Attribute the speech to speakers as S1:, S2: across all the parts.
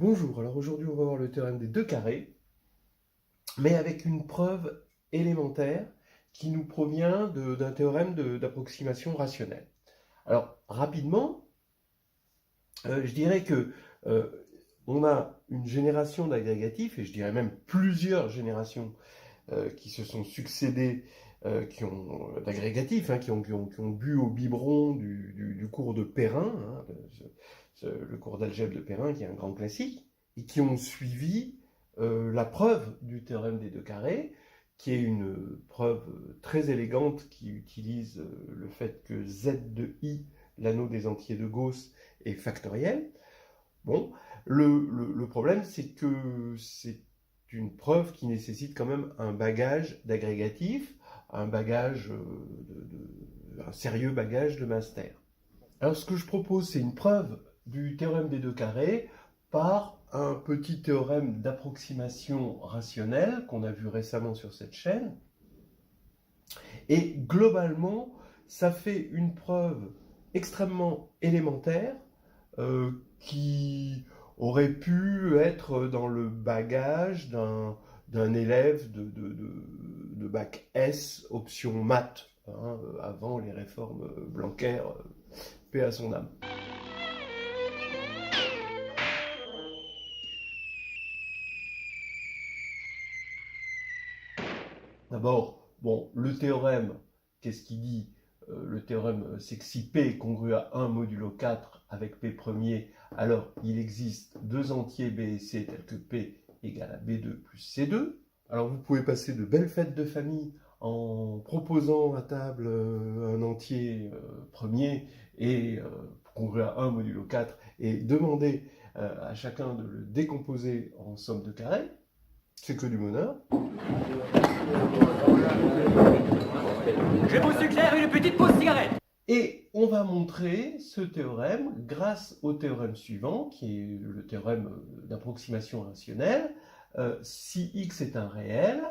S1: Bonjour, alors aujourd'hui on va voir le théorème des deux carrés, mais avec une preuve élémentaire qui nous provient d'un théorème d'approximation rationnelle. Alors rapidement, je dirais que on a une génération d'agrégatifs, et je dirais même plusieurs générations qui se sont succédées, d'agrégatifs, qui ont bu au biberon du cours de Perrin, le cours d'algèbre de Perrin, qui est un grand classique, et qui ont suivi la preuve du théorème des deux carrés, qui est une preuve très élégante qui utilise le fait que z de i, l'anneau des entiers de Gauss, est factoriel. Bon, le problème, c'est que c'est une preuve qui nécessite quand même un bagage d'agrégatif, un sérieux bagage de master. Alors ce que je propose, c'est une preuve du théorème des deux carrés par un petit théorème d'approximation rationnelle qu'on a vu récemment sur cette chaîne. Et globalement, ça fait une preuve extrêmement élémentaire qui aurait pu être dans le bagage d'un élève de bac S, option maths, avant les réformes Blanquer, paix à son âme. D'abord, bon, le théorème, qu'est-ce qu'il dit? Le théorème, c'est que si P est congru à 1 modulo 4 avec P premier, alors il existe deux entiers B et C tels que P égale à B2 plus C2. Alors vous pouvez passer de belles fêtes de famille en proposant à table un entier premier et congru à 1 modulo 4 et demander à chacun de le décomposer en somme de carrés. C'est que du bonheur.
S2: Je vous suggère une petite pause cigarette.
S1: Et on va montrer ce théorème grâce au théorème suivant, qui est le théorème d'approximation rationnelle. Si x est un réel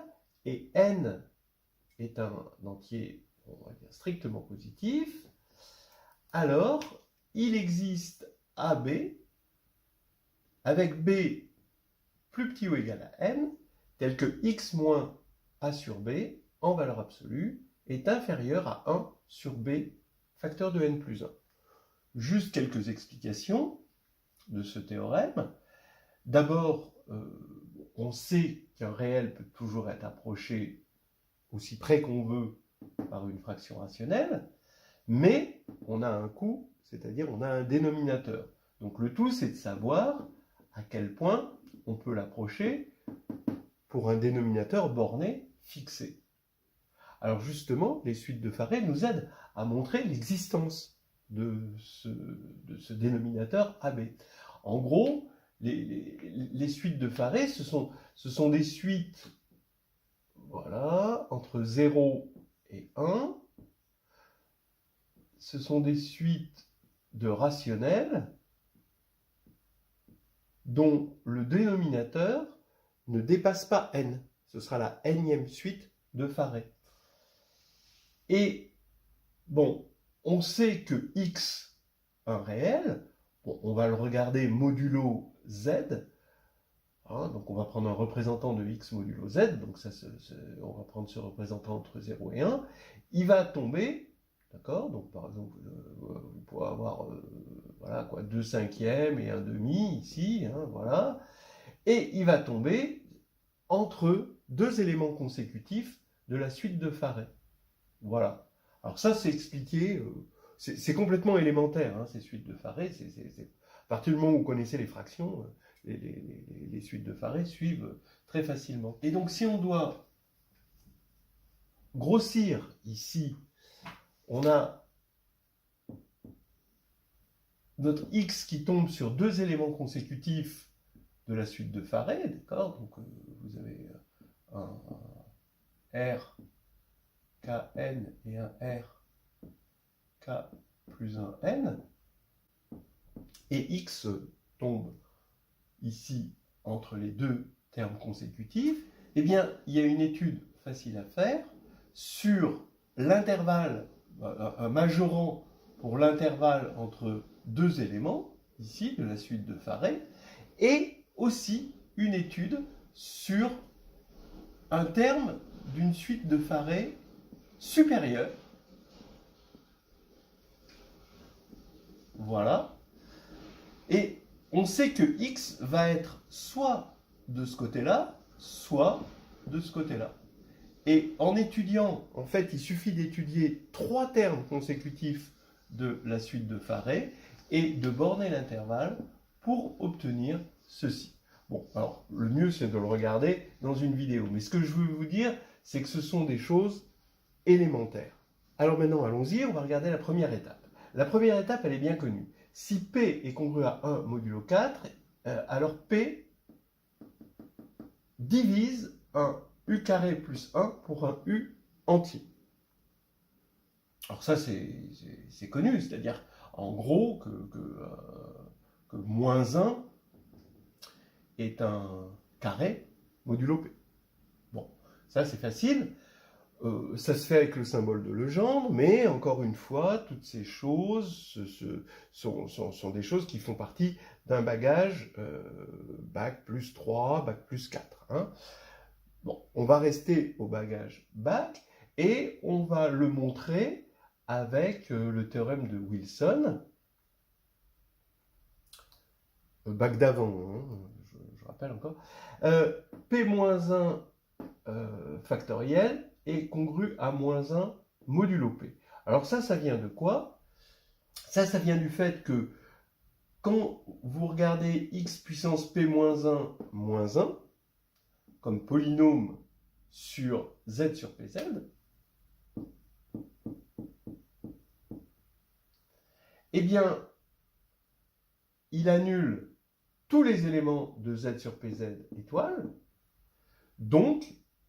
S1: et n est un entier, on va dire, strictement positif, alors il existe AB avec B plus petit ou égal à n, tel que x moins a sur b en valeur absolue est inférieur à 1 sur b facteur de n plus 1. Juste quelques explications de ce théorème. D'abord, on sait qu'un réel peut toujours être approché aussi près qu'on veut par une fraction rationnelle, mais on a un coût, c'est-à-dire on a un dénominateur. Donc le tout, c'est de savoir à quel point on peut l'approcher pour un dénominateur borné fixé. Alors justement, les suites de Farey nous aident à montrer l'existence de ce dénominateur AB. En gros, les suites de Farey, ce sont des suites, voilà, entre 0 et 1. Ce sont des suites de rationnels dont le dénominateur ne dépasse pas n. Ce sera la nème suite de Farey. Et, bon, on sait que x, un réel, bon, on va le regarder modulo z, donc on va prendre un représentant de x modulo z, donc on va prendre ce représentant entre 0 et 1, il va tomber, d'accord, donc par exemple, vous pourrez avoir, voilà, quoi, 2 cinquièmes et 1 demi ici, voilà, et il va tomber entre deux éléments consécutifs de la suite de Farey. Voilà. Alors ça, c'est expliqué, c'est complètement élémentaire, ces suites de Farey. À partir du moment où vous connaissez les fractions, les suites de Farey suivent très facilement. Et donc, si on doit grossir ici, on a notre x qui tombe sur deux éléments consécutifs de la suite de Farey, d'accord? Donc, vous avez un R Kn et un R K plus un N, et X tombe ici entre les deux termes consécutifs, eh bien, il y a une étude facile à faire sur l'intervalle, un majorant pour l'intervalle entre deux éléments, ici, de la suite de Farey, et aussi une étude sur un terme d'une suite de Farey supérieure. Voilà. Et on sait que x va être soit de ce côté-là, soit de ce côté-là. Et en étudiant, en fait, il suffit d'étudier 3 termes consécutifs de la suite de Farey et de borner l'intervalle pour obtenir ceci. Bon, alors, le mieux, c'est de le regarder dans une vidéo. Mais ce que je veux vous dire, c'est que ce sont des choses élémentaires. Alors maintenant, allons-y, on va regarder la première étape. La première étape, elle est bien connue. Si P est congru à 1 modulo 4, alors P divise un U carré plus 1 pour un U entier. Alors ça, c'est connu, c'est-à-dire, en gros, que moins 1 est un carré modulo P. Bon, ça c'est facile. Ça se fait avec le symbole de Legendre, mais encore une fois, toutes ces choses sont des choses qui font partie d'un bagage bac plus 3, bac plus 4. Hein. Bon, on va rester au bagage bac et on va le montrer avec le théorème de Wilson. Bac d'avant, hein, je rappelle encore. P-1 factoriel est congru à moins 1 modulo P. Alors ça vient de quoi? Ça vient du fait que quand vous regardez x puissance P-1 moins 1, comme polynôme sur z sur Pz, eh bien, il annule tous les éléments de z sur Pz étoile, donc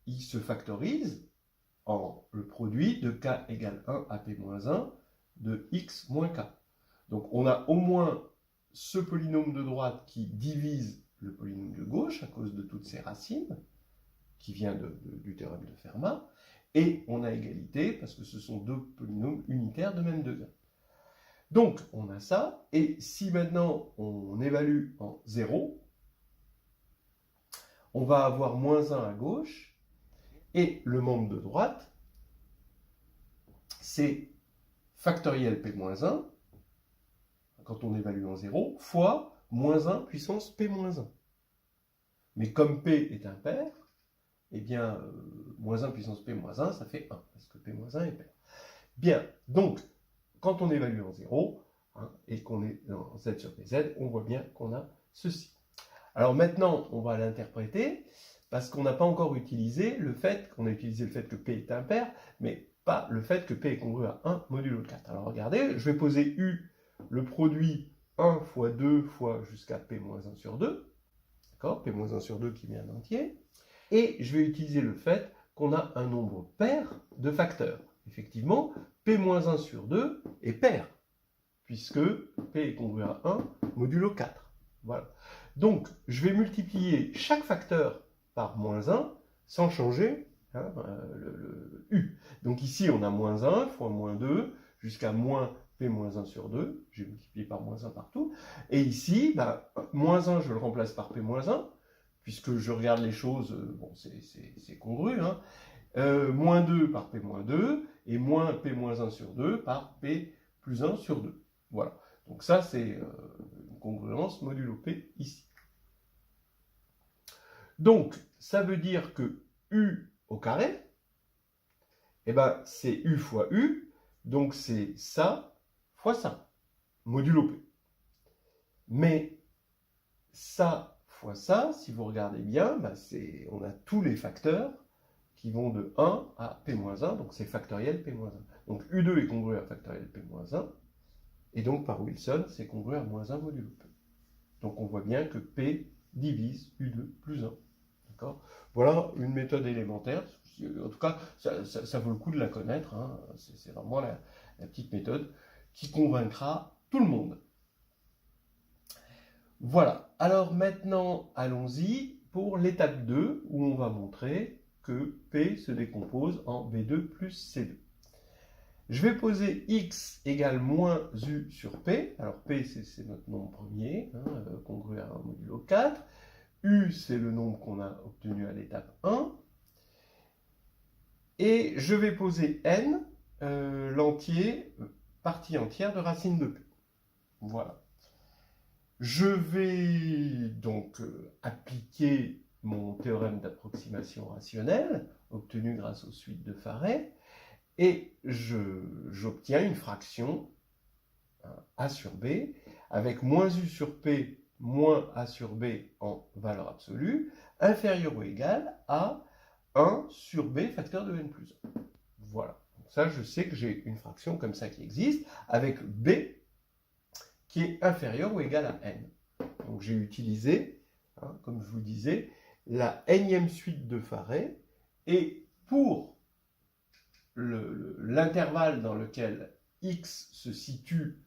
S1: il se factorise en le produit de k égale 1 à p-1 de x moins k. Donc on a au moins ce polynôme de droite qui divise le polynôme de gauche à cause de toutes ces racines, qui vient du théorème de Fermat, et on a égalité parce que ce sont 2 polynômes unitaires de même degré. Donc on a ça, et si maintenant on évalue en 0, on va avoir moins 1 à gauche, et le membre de droite, c'est factoriel P-1, quand on évalue en 0, fois moins 1 puissance P-1. Mais comme P est impair, eh bien, moins 1 puissance P-1, ça fait 1, parce que P-1 est pair. Bien, donc, quand on évalue en 0, hein, et qu'on est dans Z sur PZ, on voit bien qu'on a ceci. Alors maintenant, on va l'interpréter, parce qu'on n'a pas encore utilisé le fait, qu'on a utilisé le fait que P est impair, mais pas le fait que P est congru à 1 modulo 4. Alors regardez, je vais poser U, le produit 1 fois 2 fois jusqu'à P-1 sur 2, d'accord, P-1 sur 2 qui vient d'entier, et je vais utiliser le fait qu'on a un nombre pair de facteurs. Effectivement, P-1 sur 2 est pair, puisque P est congru à 1 modulo 4. Voilà. Donc, je vais multiplier chaque facteur par moins 1 sans changer hein, le U. Donc ici, on a moins 1 fois moins 2 jusqu'à moins P-1 sur 2. J'ai multiplié par moins 1 partout. Et ici, moins 1, je le remplace par P-1, puisque je regarde les choses, bon, c'est congru. Hein. Moins 2 par P-2 et moins P-1 sur 2 par P plus 1 sur 2. Voilà. Donc ça, c'est une congruence modulo P ici. Donc, ça veut dire que U au carré, eh ben, c'est U fois U, donc c'est ça fois ça, modulo P. Mais ça fois ça, si vous regardez bien, on a tous les facteurs qui vont de 1 à P-1, donc c'est factoriel P-1. Donc U2 est congru à factoriel P-1, et donc par Wilson, c'est congru à moins 1 modulo P. Donc on voit bien que P divise U2 plus 1. Voilà une méthode élémentaire. En tout cas, ça vaut le coup de la connaître. Hein. C'est vraiment la petite méthode qui convaincra tout le monde. Voilà. Alors maintenant, allons-y pour l'étape 2, où on va montrer que P se décompose en V2 plus C2. Je vais poser x égale moins U sur P. Alors P, c'est notre nombre premier, hein, congru à 1 modulo 4. U, c'est le nombre qu'on a obtenu à l'étape 1. Et je vais poser n, l'entier, partie entière de racine de p. Voilà. Je vais donc appliquer mon théorème d'approximation rationnelle, obtenu grâce aux suites de Farey, et j'obtiens une fraction a sur b, avec moins u sur p moins a sur b en valeur absolue, inférieur ou égal à 1 sur b facteur de n plus 1. Voilà. Donc ça, je sais que j'ai une fraction comme ça qui existe, avec b qui est inférieur ou égal à n. Donc j'ai utilisé, comme je vous disais, la énième suite de Farey, et pour l'intervalle dans lequel x se situe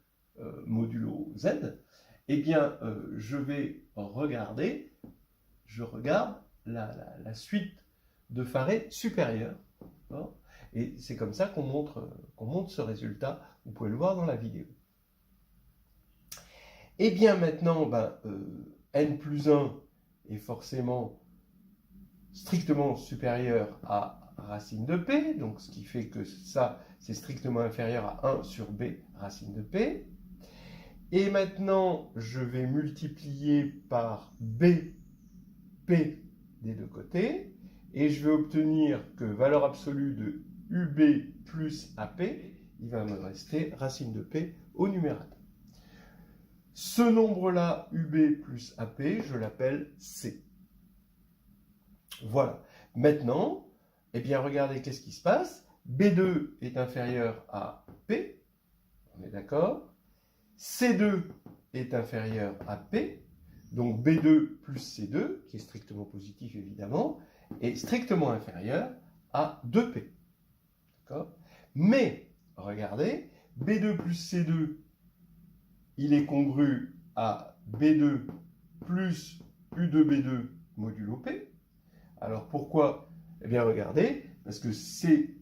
S1: modulo z, eh bien, je regarde la suite de Farey supérieure. Et c'est comme ça qu'on montre ce résultat. Vous pouvez le voir dans la vidéo. Et bien maintenant, n plus 1 est forcément strictement supérieur à racine de p, donc ce qui fait que ça, c'est strictement inférieur à 1 sur b racine de p. Et maintenant, je vais multiplier par b, p des deux côtés, et je vais obtenir que valeur absolue de ub plus ap, il va me rester racine de p au numérateur. Ce nombre-là, ub plus ap, je l'appelle c. Voilà. Maintenant, eh bien, regardez qu'est-ce qui se passe. B2 est inférieur à P, on est d'accord. C2 est inférieur à P, donc B2 plus C2, qui est strictement positif évidemment, est strictement inférieur à 2P. D'accord ? Mais, regardez, B2 plus C2, il est congru à B2 plus U2B2 modulo P. Alors pourquoi? Eh bien regardez, parce que C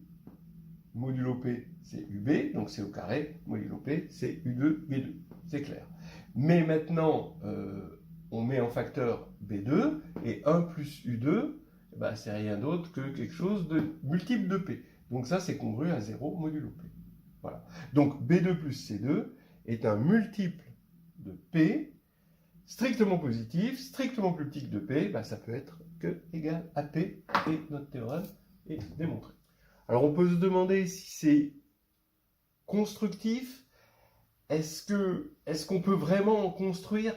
S1: modulo P c'est UB, donc c'est au carré, modulo P c'est U2B2, c'est clair. Mais maintenant, on met en facteur B2, et 1 plus U2, c'est rien d'autre que quelque chose de multiple de P. Donc ça c'est congru à 0 modulo P. Voilà. Donc B2 plus C2 est un multiple de P, strictement positif, strictement plus petit que de P, ça peut être que égal à P, et notre théorème est démontré. Alors on peut se demander si c'est constructif, est-ce qu'on peut vraiment en construire?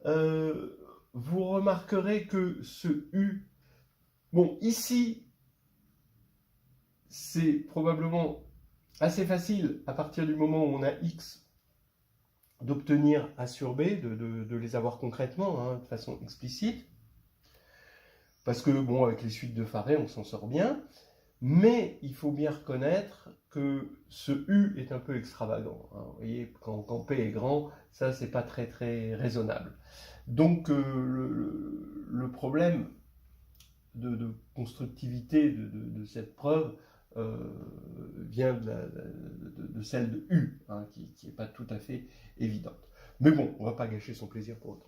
S1: Vous remarquerez que ce U, bon ici, c'est probablement assez facile à partir du moment où on a X d'obtenir A sur B, de les avoir concrètement, de façon explicite. Parce que, bon, avec les suites de Farey, on s'en sort bien. Mais il faut bien reconnaître que ce U est un peu extravagant. Vous voyez, quand P est grand, ça, c'est pas très, très raisonnable. Donc, le problème de constructivité de cette preuve vient de celle de U, qui n'est pas tout à fait évidente. Mais bon, on ne va pas gâcher son plaisir pour autant.